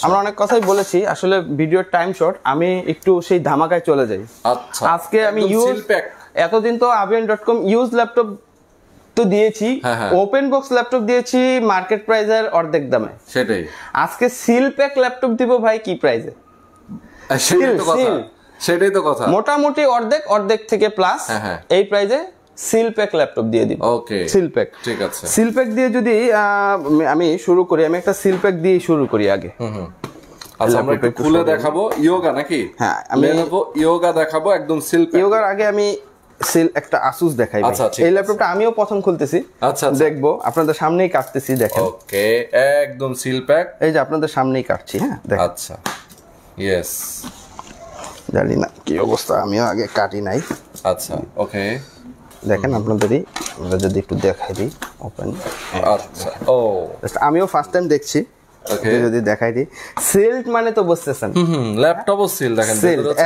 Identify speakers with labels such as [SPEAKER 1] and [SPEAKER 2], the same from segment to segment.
[SPEAKER 1] আমরা অনেক কথাই বলেছি, আসলে ভিডিওর টাইম শর্ট, আমি একটু সেই ধামাকায় চলে যাই।
[SPEAKER 2] আচ্ছা,
[SPEAKER 1] আজকে আমি এতদিন তো avian.com ইউজ ল্যাপটপ তো দিয়েছি, ওপেন বক্স ল্যাপটপ দিয়েছি মার্কেট প্রাইসের অর্ধেক দামে।
[SPEAKER 2] সেটাই
[SPEAKER 1] আজকে সিল প্যাক ল্যাপটপ দিব ভাই কি প্রাইসে?
[SPEAKER 2] সেটাই তো কথা,
[SPEAKER 1] মোটামুটি অর্ধেক থেকে প্লাস এই প্রাইসে সিল প্যাক ল্যাপটপ দিয়ে দিব।
[SPEAKER 2] ওকে,
[SPEAKER 1] সিল প্যাক, ঠিক আছে। সিল প্যাক দিয়ে যদি আমি শুরু করি, আমি একটা সিল প্যাক দিয়ে শুরু করি আগে।
[SPEAKER 2] আচ্ছা, আমরা একটু খুলে দেখাবো ইয়োগা নাকি? হ্যাঁ, আমি ইয়োগা দেখাবো একদম সিল প্যাক।
[SPEAKER 1] ইয়োগার আগে আমি সিল একটা আসুস দেখাই। এই ল্যাপটপটা আমিও প্রথম খুলতেছি, আচ্ছা দেখবো, আপনাদের সামনেই কাটতেছি, দেখেন।
[SPEAKER 2] ওকে, একদম সিল প্যাক,
[SPEAKER 1] এই যে আপনাদের সামনেই কাটছি। হ্যাঁ, দেখেন।
[SPEAKER 2] আচ্ছা, ইয়েস,
[SPEAKER 1] জানি না কি অবস্থা, আমিও আগে কাটি নাই।
[SPEAKER 2] আচ্ছা, ওকে,
[SPEAKER 1] দেখেন আপনাদেরই, আমরা যদি একটু দেখাই দিই ওপেন।
[SPEAKER 2] আচ্ছা, ও
[SPEAKER 1] আমিও ফার্স্ট টাইম দেখছি, যদি দেখাই দিই। সিল্ড মানে তো বুঝতেছেন,
[SPEAKER 2] ল্যাপটপও সিল, দেখেন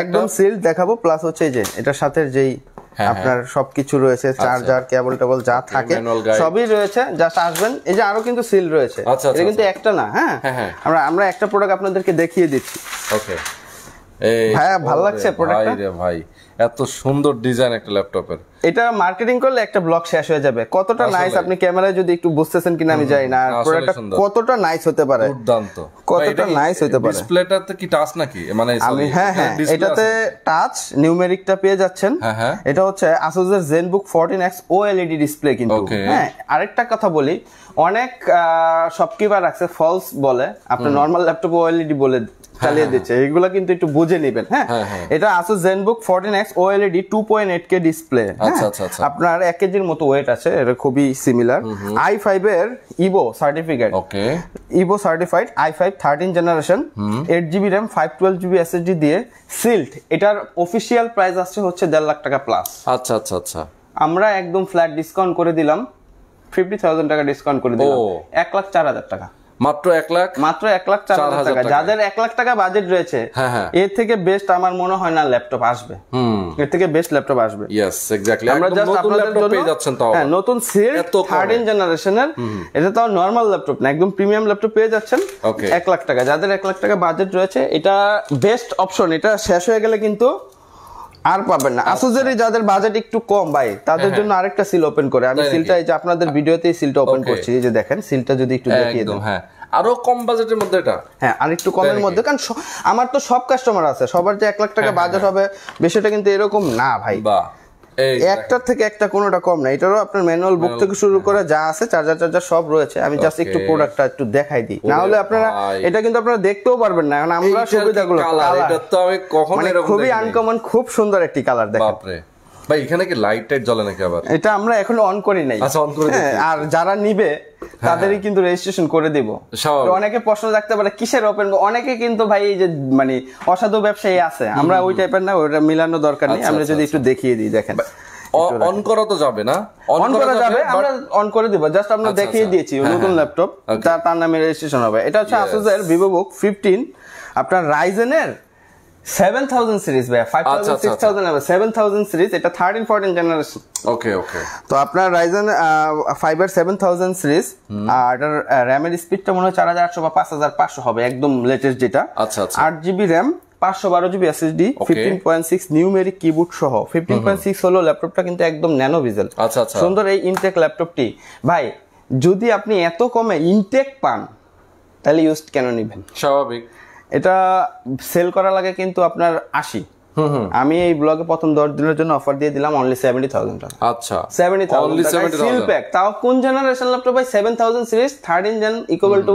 [SPEAKER 1] একদম সিল্ড দেখাবো। প্লাস হচ্ছে যে এটার সাথে যেই আপনার সবকিছু রয়েছে, চার্জার, কেবল টেবল যা থাকে সবই রয়েছে, জাস্ট আসবেন। এই যে আরো কিন্তু সিল রয়েছে, এটা কিন্তু একটা না। হ্যাঁ, আমরা একটা প্রোডাক্ট আপনাদেরকে দেখিয়ে দিচ্ছি।
[SPEAKER 2] ওকে,
[SPEAKER 1] ভাই ভালো লাগছে প্রোডাক্টটা?
[SPEAKER 2] ভাই এত সুন্দর ডিজাইন একটা ল্যাপটপের, এটা
[SPEAKER 1] মার্কেটিং করলে একটা ব্লগ শেষ হয়ে যাবে। কতটা নাইস, আপনি ক্যামেরায় যদি একটু বুঝতেছেন কিনা আমি জানি না, প্রোডাক্টটা কতটা নাইস হতে পারে,
[SPEAKER 2] দুর্দান্ত,
[SPEAKER 1] কতটা নাইস হতে পারে।
[SPEAKER 2] ডিসপ্লেটাতে কি টাচ নাকি? মানে
[SPEAKER 1] হ্যাঁ, এটাতে টাচ নিউমেরিকটা পেয়ে যাচ্ছেন। এটা হচ্ছে Asus এর ZenBook 14X OLED ডিসপ্লে। কিন্তু হ্যাঁ, আরেকটা কথা বলি, অনেক শপকিপার আছে ফলস বলে, আপনি নরমাল ল্যাপটপ OLED বলে চালিয়ে দিচ্ছে, এগুলো কিন্তু একটু বুঝে নেবেন। হ্যাঁ, এটা Asus ZenBook 14X OLED 2.8K display. আপনার 1 কেজির মতো ওয়েট আছে, এটা খুবই সিমিলার। i5 এর Evo certificate, okay, Evo certified i5 13 generation, 8GB RAM 512GB SSD দিয়ে সিল্ড। এটার অফিশিয়াল প্রাইস আসছে হচ্ছে 1.5 লাখ টাকা প্লাস।
[SPEAKER 2] আচ্ছা আচ্ছা আচ্ছা,
[SPEAKER 1] আমরা একদম ফ্ল্যাট ডিসকাউন্ট করে দিলাম, 50,000 টাকা ডিসকাউন্ট করে দিলাম, 1,04,000 টাকা,
[SPEAKER 2] মাত্র
[SPEAKER 1] 1,04,000 টাকা। যাদের 1 লাখ টাকা বাজেট রয়েছে, এর থেকে বেস্ট আমার মনে হয় না ল্যাপটপ আসবে, এর থেকে বেস্ট ল্যাপটপ আসবে।
[SPEAKER 2] ইয়েস, এক্স্যাক্টলি, আমরা জাস্ট আপনাদের জন্য পেয়ে যাচ্ছেন, তাও
[SPEAKER 1] নতুন সিল্ড 13 জেনারেশনের, এটা তো নরমাল ল্যাপটপ না, একদম প্রিমিয়াম ল্যাপটপ পেয়ে যাচ্ছেন 1 লাখ টাকা। যাদের 1 লাখ টাকা বাজেট রয়েছে, এটা বেস্ট অপশন। এটা শেষ হয়ে গেলে কিন্তু আর পাবেন না। আসুসেরই যাদের বাজেট একটু কম ভাই, তাদের জন্য আরেকটা সিল ওপেন করে, আমি সিলটা এই যে আপনাদের ভিডিওতেই সিলটা ওপেন করছি, এই যে দেখেন, সিলটা যদি একটু দেখিয়ে দেন।
[SPEAKER 2] হ্যাঁ, আরো কম বাজেটের মধ্যে এটা,
[SPEAKER 1] হ্যাঁ, আর একটু কমের মধ্যে, কারণ আমার তো সব কাস্টমার আছে, সবার যে 1 লাখ টাকা বাজেট হবে বিষয়টা কিন্তু এরকম না ভাই। একটার থেকে একটা কোনোটা কম না। এটারও আপনার ম্যানুয়াল বুক থেকে শুরু করে যা আছে, চার্জার সব রয়েছে। আমি জাস্ট একটু প্রোডাক্টটা একটু দেখাই দিই, না হলে আপনারা এটা কিন্তু আপনারা দেখতেও পারবেন না, কারণ আমরা সুবিধাগুলো,
[SPEAKER 2] এটা তো আমি কখনো এরকম
[SPEAKER 1] খুবই আনকমন, খুব সুন্দর একটি কালার। দেখেন
[SPEAKER 2] বাপরে ভাই, এখানে কি লাইট টাইট জ্বলে নাকি? আবার এটা
[SPEAKER 1] আমরা এখনো অন করি নাই।
[SPEAKER 2] আচ্ছা, অন করে দিই।
[SPEAKER 1] আর যারা নিবে তাদেরই কিন্তু রেজিস্ট্রেশন করে দিব। অনেকে প্রশ্ন রাখতে পারে কিসের ওপেন, অনেকে কিন্তু ভাই এই যে মানে অসাধু ব্যবসায়ী আছে, আমরা ওই টাইপের না, ওটা মিলানো দরকার নেই। আমরা যদি একটু দেখিয়ে দিই, দেখেন,
[SPEAKER 2] অন করা তো যাবে না?
[SPEAKER 1] অন করা যাবে, আমরা অন করে দিব, জাস্ট আমরা দেখিয়ে দিয়েছি। নতুন ল্যাপটপ, তার নামে রেজিস্ট্রেশন হবে। এটা হচ্ছে Asus এর VivoBook 15, আপনার Ryzen এর 7000 সিরিজ ভাই, 5000 6000 হবে, 7000 সিরিজ, এটা 13 14 জেনারেশন।
[SPEAKER 2] ওকে ওকে,
[SPEAKER 1] তো আপনার Ryzen 5 এর 7000 সিরিজ, আর এটার RAM এর স্পিডটা মনে হয় 4800 বা 5500 হবে, একদম লেটেস্ট যেটা।
[SPEAKER 2] আচ্ছা আচ্ছা,
[SPEAKER 1] 8GB RAM 512GB SSD, 15.6 numeric keyboard সহ। 15.6 হলো ল্যাপটপটা কিন্তু একদম ন্যানো ভিজেল।
[SPEAKER 2] আচ্ছা আচ্ছা,
[SPEAKER 1] সুন্দর এই ইনটেক ল্যাপটপটি ভাই, যদি আপনি এত কমে ইনটেক পান তাহলে ইউজড কেন নেবেন?
[SPEAKER 2] স্বাভাবিক,
[SPEAKER 1] এটা সেল করা লাগে কিন্তু আপনার 80। আমি এই ব্লগে প্রথম 10 দিনের জন্য অফার দিয়ে দিলাম অনলি 70,000 টাকা।
[SPEAKER 2] আচ্ছা,
[SPEAKER 1] 70,000 টাকা সিল প্যাক, তাও কোন জেনারেশন ল্যাপটপ ভাই? 7000 সিরিজ 13 জেন ইকুয়াল টু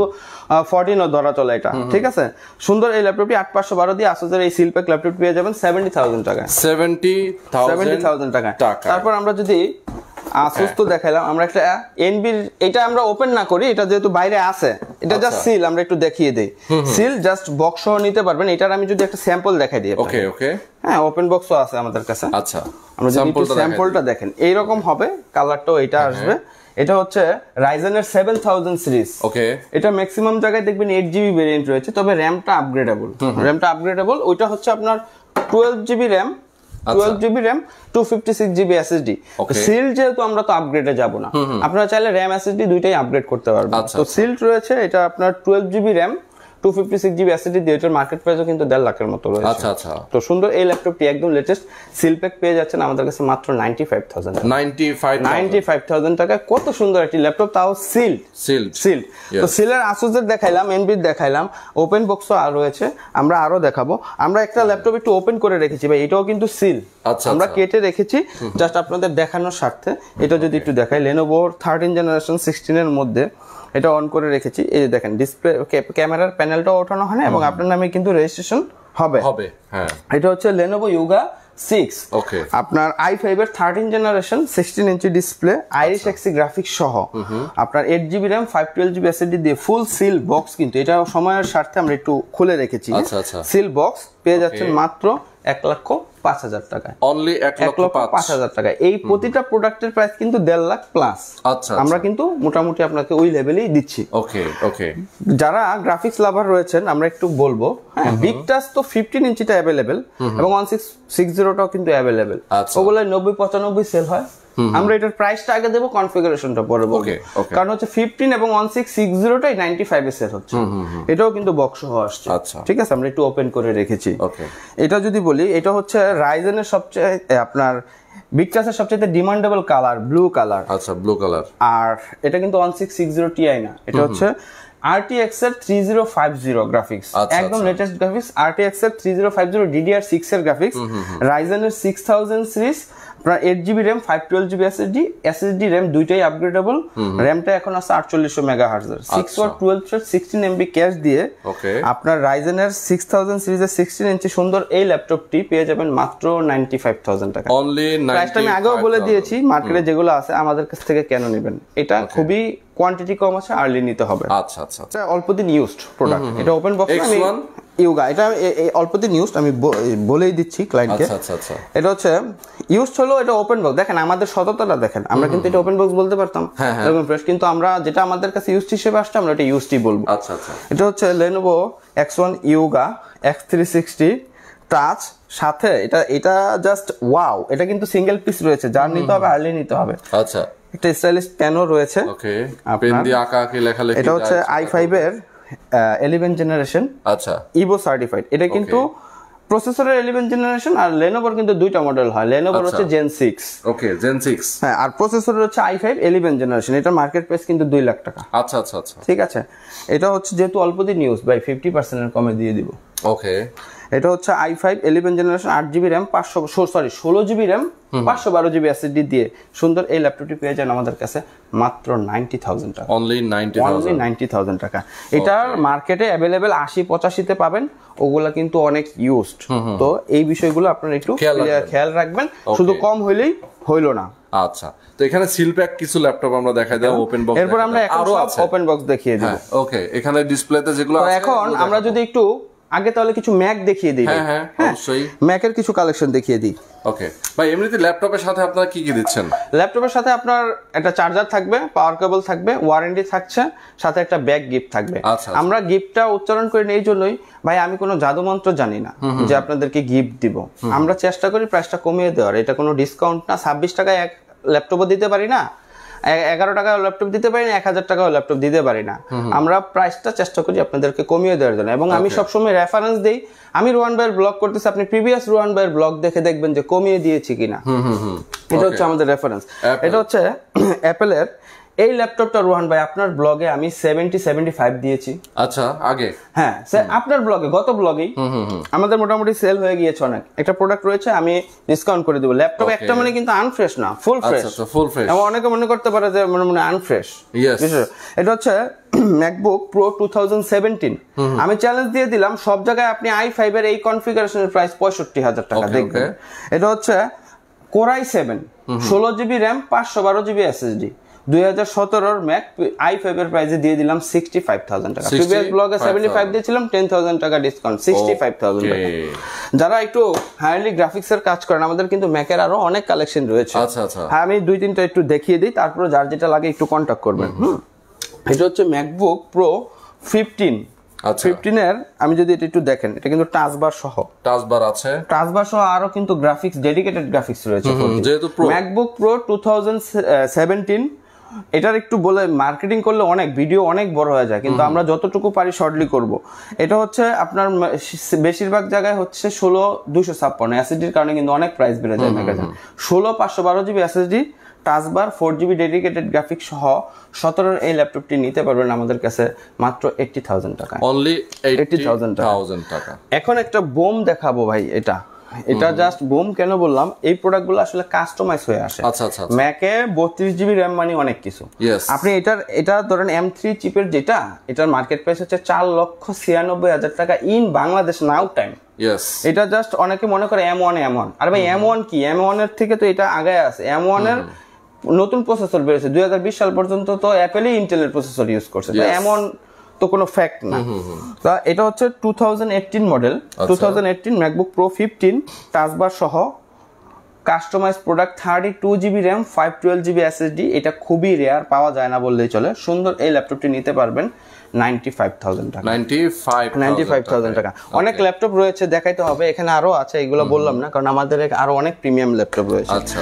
[SPEAKER 1] 14 ও ধরা চলে এটা, ঠিক আছে? সুন্দর এই ল্যাপটপটি 8512 দিয়ে Asus এর এই সিল প্যাক ল্যাপটপ পেয়ে যাবেন 70,000 টাকা। 70,000 টাকা। তারপর আমরা যদি Asus তো দেখাইলাম, আমরা একটা এনবির, এটা আমরা ওপেন না করি, এটা যেহেতু বাইরে আছে, এটা জাস্ট সিল আমরা একটু দেখিয়ে দেই। সিল জাস্ট বক্স সহ নিতে পারবেন। এটার আমি যদি একটা স্যাম্পল দেখাই দিই।
[SPEAKER 2] ওকে ওকে,
[SPEAKER 1] হ্যাঁ, ওপেন বক্সও আছে আমাদের কাছে।
[SPEAKER 2] আচ্ছা,
[SPEAKER 1] আমরা যদি স্যাম্পলটা দেখেন, এইরকম হবে, কালারটাও এটা আসবে। এটা হচ্ছে Ryzen এর 7000 সিরিজ।
[SPEAKER 2] ওকে, এটা
[SPEAKER 1] ম্যাক্সিমাম জায়গায় দেখবেন 8GB ভেরিয়েন্ট রয়েছে, তবে র্যামটা আপগ্রেডেবল। ওইটা হচ্ছে আপনার 12GB RAM, 12GB RAM, 256GB SSD। Seal যেহেতু আমরা তো আপগ্রেডে যাব না, আপনারা চাইলে RAM SSD দুইটাই আপগ্রেড করতে পারবেন। তো সিল রয়েছে, এটা আপনার 12GB RAM, 256GB SSD দিয়ে এটার মার্কেট প্রাইসও কিন্তু 1.5 লাখের মতো রয়েছে।
[SPEAKER 2] আচ্ছা আচ্ছা।
[SPEAKER 1] তো সুন্দর এই ল্যাপটপটি একদম লেটেস্ট সিল প্যাক পেয়ে যাচ্ছেন আমাদের কাছে মাত্র 95,000 টাকা। কত সুন্দর একটি ল্যাপটপ, তাও সিল। তো সিলের আসুসের দেখাইলাম, এনবির দেখাইলাম, ওপেন বক্সও আর রয়েছে, আমরা আরো দেখাবো। আমরা একটা ল্যাপটপ একটু ওপেন করে রেখেছি ভাই, এটাও কিন্তু সিল, আমরা কেটে রেখেছি জাস্ট আপনাদের দেখানোর স্বার্থে। এটা যদি একটু দেখাই, Lenovo 13 জেনারেশন 16 এর মধ্যে এটা অন করে রেখেছি। এই যে দেখেন ডিসপ্লে, ক্যামেরার প্যানেলটাও ওঠানো হয় না এবং আপনার নামে কিন্তু রেজিস্ট্রেশন হবে। হ্যাঁ, এটা হচ্ছে Lenovo Yoga 6, আপনার i5 এর 13 generation 16 inch display, Irish এক্সি graphics সহ, আপনার 8GB RAM 512GB SSD দিয়ে ফুল সিল বক্স। কিন্তু এটা সময়ের স্বার্থে আমরা একটু খুলে রেখেছি। সিল বক্স পেয়ে যাচ্ছেন মাত্র 1,05,000 টাকায়, অনলি 1,05,000 টাকায়। এই প্রতিটা প্রোডাক্টের প্রাইস কিন্তু 1.5 লাখ প্লাস। আমরা কিন্তু মোটামুটি আপনাকে ওই লেভেলেই দিচ্ছি। যারা গ্রাফিক্স লাভার রয়েছেন আমরা একটু বলবো, হ্যাঁ, বিগ টাচ তো 15 ইঞ্চিটা অ্যাভেলেবেল এবং 1660টাও কিন্তু অ্যাভেলেবেল। ওগুলো 90-95 সেল হয়। আমরা এটার প্রাইসটা আগে দেবো, কনফিগারেশনটা পরে বলবো। কারণ হচ্ছে 15 এবং 1660টাই 95 এ সেল হচ্ছে, এটাও কিন্তু বক্স সহ আসছে। ঠিক আছে, আমরা একটু ওপেন করে রেখেছি। এটা যদি বলি, এটা হচ্ছে রাইজেনের সবচেয়ে আপনার বিগ টাচের সবচেয়ে demandable colour blue colour. Blue colour. আর এটা কিন্তু 1660 Ti না, এটা হচ্ছে RTX এর 3050 গ্রাফিক্স, একদম লেটেস্ট গ্রাফিক্স। RTX এর 3050 DDR6 এর গ্রাফিক্স, রাইজেন এর 6000 সিরিজ, আপনার 8GB RAM 512GB SSD RAM দুইটাই আপগ্রেডেবল। র্যামটা এখন আছে 4800 MHz, 6 watt 12 thread 16 MB cache দিয়ে আপনার রাইজেন এর 6000 সিরিজের 16 ইঞ্চি সুন্দর এই ল্যাপটপটি পেয়ে যাবেন মাত্র 95,000 টাকা। অনলি 95,000। প্রাইসটা আমি আগেও বলে দিয়েছি, মার্কেটে যেগুলো আছে আমাদের কাছ থেকে কেন নেবেন, এটা খুবই কোয়ান্টিটি কম আছে, আর্লি নিতে হবে। আচ্ছা, অল্প দিন ইউজড প্রোডাক্ট, এটা ওপেন বক্স ইউগা, এটা অল্প দিন ইউজড, আমি বলেই দিচ্ছি ক্লায়েন্টকে। এটা হচ্ছে ইউজড হলো, এটা ওপেন বক্স। দেখেন আমাদের সততাটা দেখেন, আমরা কিন্তু এটা ওপেন বক্স বলতে পারতাম এরকম ফ্রেশ, কিন্তু আমরা যেটা আমাদের কাছে ইউজড হিসেবে আসছে আমরা এটা ইউজডই বলবো। এটা হচ্ছে Lenovo X1 Yoga X360 touch সাথে, এটা জাস্ট ওয়াও। এটা কিন্তু সিঙ্গেল পিস রয়েছে, যার নিতে হবে আর্লি নিতে হবে। একটা স্টাইলিশ পেনও রয়েছে, পেন দিয়ে আঁকাআঁকি লেখালেখি। এটা হচ্ছে i5 এর 11 জেনারেশন, ইভো সার্টিফাইড। এটা কিন্তু প্রসেসরের 11 জেনারেশন, আর Lenovoর কিন্তু দুইটা মডেল হয়। Lenovoর হচ্ছে Gen 6, Gen 6, হ্যাঁ, আর প্রসেসরের হচ্ছে i5 11 জেনারেশন। এটা মার্কেট প্রাইস কিন্তু 2 লাখ টাকা। আচ্ছা, ঠিক আছে। এটা হচ্ছে যেহেতু অল্প দিন ইউজ, বাই 50% এর কমে দিয়ে দিব। এটা হচ্ছে i5 11 generation 8GB RAM 16GB RAM 512GB SSD দিয়ে সুন্দর এই ল্যাপটপটি পেয়ে যান আমাদের কাছে মাত্র 90,000 টাকা। অনলি 90,000 টাকা। এটার মার্কেটে অ্যাভেলেবেল 80-85 তে পাবেন, ওগুলা কিন্তু অনেক ইউজড। তো এই বিষয়গুলো আপনারা একটু খেয়াল রাখবেন, শুধু কম হইলেই হইলো না।
[SPEAKER 2] আচ্ছা, তো এখানে সিল প্যাক কিছু ল্যাপটপ আমরা দেখাই দাও, ওপেন বক্স,
[SPEAKER 1] এরপর আমরা আরো ওপেন বক্স দেখিয়ে দিব।
[SPEAKER 2] এখানে ডিসপ্লেতে যেগুলো আছে,
[SPEAKER 1] এখন আমরা যদি একটু আগে তাহলে কিছু ম্যাক দেখিয়ে দিই।
[SPEAKER 2] হ্যাঁ, অবশ্যই
[SPEAKER 1] ম্যাকের কিছু কালেকশন দেখিয়ে দিই।
[SPEAKER 2] ভাই, এমনিতে ল্যাপটপের সাথে আপনারা কি দিচ্ছেন?
[SPEAKER 1] ল্যাপটপের সাথে আপনার একটা চার্জার থাকবে, পাওয়ার কেবল থাকবে, ওয়ারেন্টি থাকছে, সাথে একটা ব্যাগ গিফট থাকবে। আমরা গিফটটা উচ্চারণ করি এই জন্যই ভাই, আমি কোনো জাদু মন্ত্র জানি না যে আপনাদেরকে গিফট দিব। আমরা চেষ্টা করি প্রাইসটা কমিয়ে দেওয়ার, এটা কোনো ডিসকাউন্ট না। 26 টাকায় এক ল্যাপটপও দিতে পারি না, 11 টাকায় ল্যাপটপ দিতে পারি না, 1000 টাকাও ল্যাপটপ দিতে পারি না। আমরা প্রাইসটা চেষ্টা করি আপনাদেরকে কমিয়ে দেওয়ার জন্য। এবং আমি সবসময় রেফারেন্স দিই, আমি রোহান ভাইয়ের ব্লগ করতেছি, আপনি প্রিভিয়াস রোহান ভাইয়ের ব্লগ দেখে দেখবেন যে কমিয়ে দিয়েছি কিনা। এটা হচ্ছে আমাদের রেফারেন্স। এটা হচ্ছে অ্যাপেলের এই ল্যাপটপটা রোহান ভাই আপনার ব্লগে আমি 70-75 দিয়েছি।
[SPEAKER 2] আচ্ছা, আগে?
[SPEAKER 1] হ্যাঁ, আপনার ব্লগে, গত ব্লগেই আমাদের মোটামুটি সেল হয়ে গিয়েছে অনেক। একটা প্রোডাক্ট রয়েছে, আমি ডিসকাউন্ট করে দিব। ল্যাপটপ একটা মানে কিন্তু আনফ্রেশ না, ফুল ফ্রেশ। এবং অনেকে মনে করতে পারে যে মানে আনফ্রেশ। এটা হচ্ছে ম্যাকবুক প্রো 2017। আমি চ্যালেঞ্জ দিয়ে দিলাম, সব জায়গায় আপনি i5 এর এই কনফিগারেশনের প্রাইস 65,000 টাকা দেখবেন। এটা হচ্ছে Core i7 16GB RAM 512GB SSD 2017 Mac i5 এর প্রাইসে দিয়ে দিলাম 65,000 টাকা। প্রিভিয়াস ব্লগে 75 দিয়েছিলাম, 10,000 টাকা ডিসকাউন্ট, 65,000 টাকা। যারা একটু হাইলি গ্রাফিক্স এর কাজ করেন, আমাদের কিন্তু ম্যাকের আরো অনেক কালেকশন রয়েছে। হ্যাঁ, আমি 2-3টা একটু দেখিয়ে দিই, তারপরে যার যেটা লাগে একটু কন্টাক্ট করবেন। এটা হচ্ছে ম্যাকবুক প্রো 15 এর, আমি যদি এটা একটু দেখেন, এটা কিন্তু টাচবার সহ, টাচবার সহ আরো কিন্তু গ্রাফিক্স, ডেডিকেটেড গ্রাফিক্স রয়েছে। যেহেতু ম্যাকবুক প্রো 2017 এটার একটু বলে মার্কেটিং করলে অনেক ভিডিও অনেক বড় হয়ে যায়, কিন্তু আমরা যতটুকু পারি শর্টলি করব। এটা হচ্ছে আপনার বেশিরভাগ জায়গায় হচ্ছে 16256 এসএসডির কারণে কিন্তু অনেক প্রাইস বেড়ে যায় magazine. 16512GB SSD, টাচবার, 4GB dedicated graphic সহ 17 এই ল্যাপটপটি নিতে পারবেন আমাদের কাছে মাত্র 80,000 টাকা।
[SPEAKER 2] অনলি 80,000 টাকা।
[SPEAKER 1] এখন একটা বোম দেখাবো ভাই। এটা জাস্ট বোম কেন বললাম, এই প্রোডাক্টগুলো আসলে কাস্টমাইজ হয়ে আসে। ম্যাকে 32GB র্যাম মানে অনেক কিছু। আপনি এটা ধরেন M3 চিপের যেটা, এটার মার্কেট প্রাইস হচ্ছে 4,96,000 টাকা ইন বাংলাদেশ নাও টাইম। এটা জাস্ট অনেকে মনে করে M1 আর ভাই M1 কি, M1 এর থেকে তো এটা আগে আছে। M1 এর নতুন প্রসেসর বেরোছে 2020 সাল পর্যন্ত, তো অ্যাপেলই ইন্টেলের প্রসেসর ইউজ করছে, তো এমন তো কোনো ফ্যাক্ট না। তা এটা হচ্ছে 2018 মডেল, 2018 ম্যাকবুক প্রো 15 টাচবার সহ customise product, 32GB RAM, 512GB SSD. এটা খুবই রেয়ার, পাওয়া যায় না বললেই চলে। সুন্দর এই ল্যাপটপটি নিতে পারবেন 95,000 টাকা। 95,000 টাকা। অনেক ল্যাপটপ রয়েছে, দেখাইতে হবে, এখানে আরো আছে, এগুলো বললাম না কারণ আমাদের আরো অনেক প্রিমিয়াম ল্যাপটপ রয়েছে।
[SPEAKER 2] আচ্ছা।